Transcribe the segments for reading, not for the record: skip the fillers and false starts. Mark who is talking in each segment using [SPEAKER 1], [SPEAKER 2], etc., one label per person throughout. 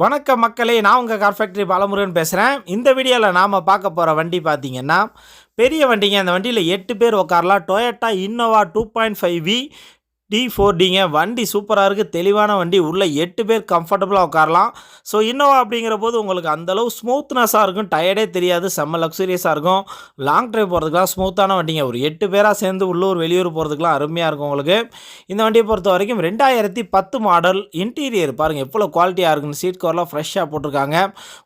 [SPEAKER 1] வணக்கம் மக்களே, நான் உங்கள் கார் ஃபேக்ட்ரி பாலமுருகன் பேசுகிறேன். இந்த வீடியோவில் நாம் பார்க்க போகிற வண்டி பார்த்தீங்கன்னா பெரிய வண்டிங்க. அந்த வண்டியில் 8 பேர் உட்காரலாம். Toyota Innova 2.5V D4Dங்க. வண்டி சூப்பராக இருக்குது, தெளிவான வண்டி. உள்ளே 8 பேர் கம்ஃபர்டபுளாக உட்காரலாம். ஸோ இன்னோவா அப்படிங்கிற போது உங்களுக்கு அந்தளவு ஸ்மூத்னஸாக இருக்கும், டயர்டே தெரியாது, செம்ம லக்ஸுரியஸாக இருக்கும். லாங் ட்ரைவ் போகிறதுக்குலாம் ஸ்மூத்தான வண்டிங்க. ஒரு 8 பேராக சேர்ந்து உள்ளூர் வெளியூர் போகிறதுக்குலாம் அருமையாக இருக்கும் உங்களுக்கு. இந்த வண்டியை பொறுத்த வரைக்கும் 2010 மாடல். இன்டீரியர் பாருங்கள் எவ்வளோ குவாலிட்டியாக இருக்குன்னு. சீட் கவர்லாம் ஃப்ரெஷ்ஷாக போட்டிருக்காங்க.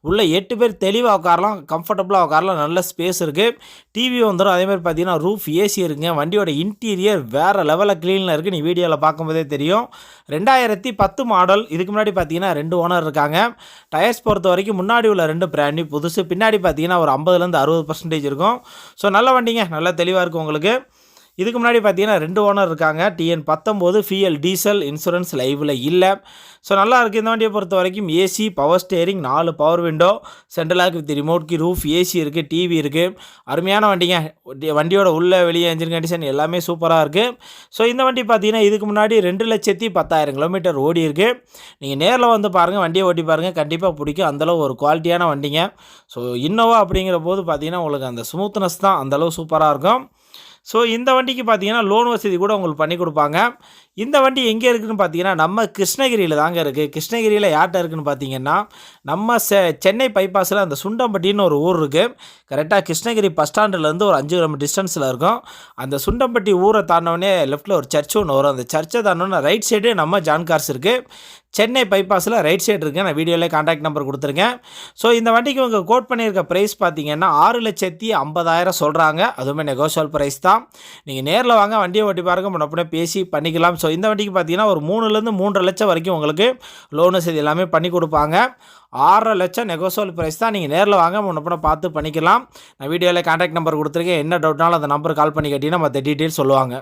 [SPEAKER 1] உள்ளே 8 பேர் தெளிவாக உட்காரலாம், கம்ஃபர்டபுளாக உட்காரலாம், நல்ல ஸ்பேஸ் இருக்குது. டிவி வந்துடும். அதேமாதிரி பார்த்தீங்கன்னா ரூஃப் ஏசி இருக்குங்க. வண்டியோட இன்டீரியர் வேறு லெவலில் க்ளீனில் இருக்குது. நீ வீடியோவில் பார்க்கும்போதே தெரியும். 2010 மாடல். இதுக்கு முன்னாடி பார்த்தீங்கன்னா 2 ஓனர் இருக்காங்க. டயர்ஸ் பொறுத்த வரைக்கும் முன்னாடி உள்ள 2 பிராண்ட் நியூ புதுசு, பின்னாடி பார்த்தீங்கன்னா ஒரு 50% 60% இருக்கும். ஸோ நல்ல வண்டிங்க, நல்லா தெளிவாக இருக்கும் உங்களுக்கு. இதுக்கு முன்னாடி பார்த்தீங்கன்னா 2 ஓனர் இருக்காங்க. TN19 ஃபியல் டீசல், இன்சூரன்ஸ் லைவில் இல்லை. ஸோ நல்லா இருக்குது. இந்த வண்டியை பொறுத்த வரைக்கும் AC, power steering, 4 power window, central lock with remote key, roof AC இருக்குது, டிவி இருக்குது. அருமையான வண்டிங்க. வண்டியோட உள்ள வெளியே என்ஜின் கண்டிஷன் எல்லாமே சூப்பராக இருக்குது. ஸோ இந்த வண்டி பார்த்தீங்கன்னா இதுக்கு முன்னாடி 2,10,000 கிலோமீட்டர் ஓடி இருக்குது. நீங்கள் நேரில் வந்து பாருங்கள், வண்டியை ஓட்டி பாருங்கள், கண்டிப்பாக பிடிக்கும். அந்தளவு ஒரு குவாலிட்டியான வண்டிங்க. ஸோ இன்னோவா அப்படிங்கிற போது பார்த்தீங்கன்னா உங்களுக்கு அந்த ஸ்மூத்னஸ் தான் அந்தளவு சூப்பராக இருக்கும். ஸோ இந்த வண்டிக்கு பார்த்தீங்கன்னா லோன் வசதி கூட உங்களுக்கு பண்ணி கொடுப்பாங்க. இந்த வண்டி எங்கே இருக்குதுன்னு பார்த்தீங்கன்னா நம்ம கிருஷ்ணகிரியில் தாங்க இருக்குது. கிருஷ்ணகிரியில் யார்கிட்ட இருக்குதுன்னு பார்த்தீங்கன்னா நம்ம சென்னை பைபாஸில் அந்த சுண்டம்பட்டின்னு ஒரு ஊர் இருக்குது. கரெக்டாக கிருஷ்ணகிரி பஸ் ஸ்டாண்டுலேருந்து ஒரு 5 கிலோமீட்டர் டிஸ்டன்ஸில் இருக்கும். அந்த சுண்டம்பட்டி ஊரை தாண்டவனே லெஃப்ட்டில் ஒரு சர்ச் ஒன்று வரும். அந்த சர்ச்சை தாண்டோன்னா ரைட் சைடு நம்ம ஜான் கார்ஸ் இருக்குது. சென்னை பைபாஸில் ரைட் சைடு இருக்குது. நான் வீடியோவில் கான்டாக்ட் நம்பர் கொடுத்துருக்கேன். ஸோ இந்த வண்டிக்கு உங்கள் கோட் பண்ணியிருக்க ப்ரைஸ் பார்த்தீங்கன்னா 6,50,000 சொல்கிறாங்க. அதுவுமே நெகோஷியல் ப்ரைஸ் தான். நீங்கள் நேரில் வாங்க, வண்டியை ஓட்டி பாருங்கள், முன்னே பேசி பண்ணிக்கலாம். ஸோ இந்த வண்டிக்கு பார்த்தீங்கன்னா ஒரு 3,000,000 3,50,000 லட்சம் வரைக்கும் உங்களுக்கு லோன் வசதி எல்லாமே பண்ணி கொடுப்பாங்க. 6,50,000 லட்சம் நெகோஷியல் ப்ரைஸ் தான். நீங்கள் நேரில் வாங்க, முன்னே பார்த்து பண்ணிக்கலாம். நான் வீடியோவில் கான்டாக்ட் நம்பர் கொடுத்துருக்கேன். என்ன டவுட்னாலும் அந்த நம்பர் கால் பண்ணி கேட்டிங்கன்னா மற்ற டீட்டெயில்ஸ் சொல்லுவாங்க.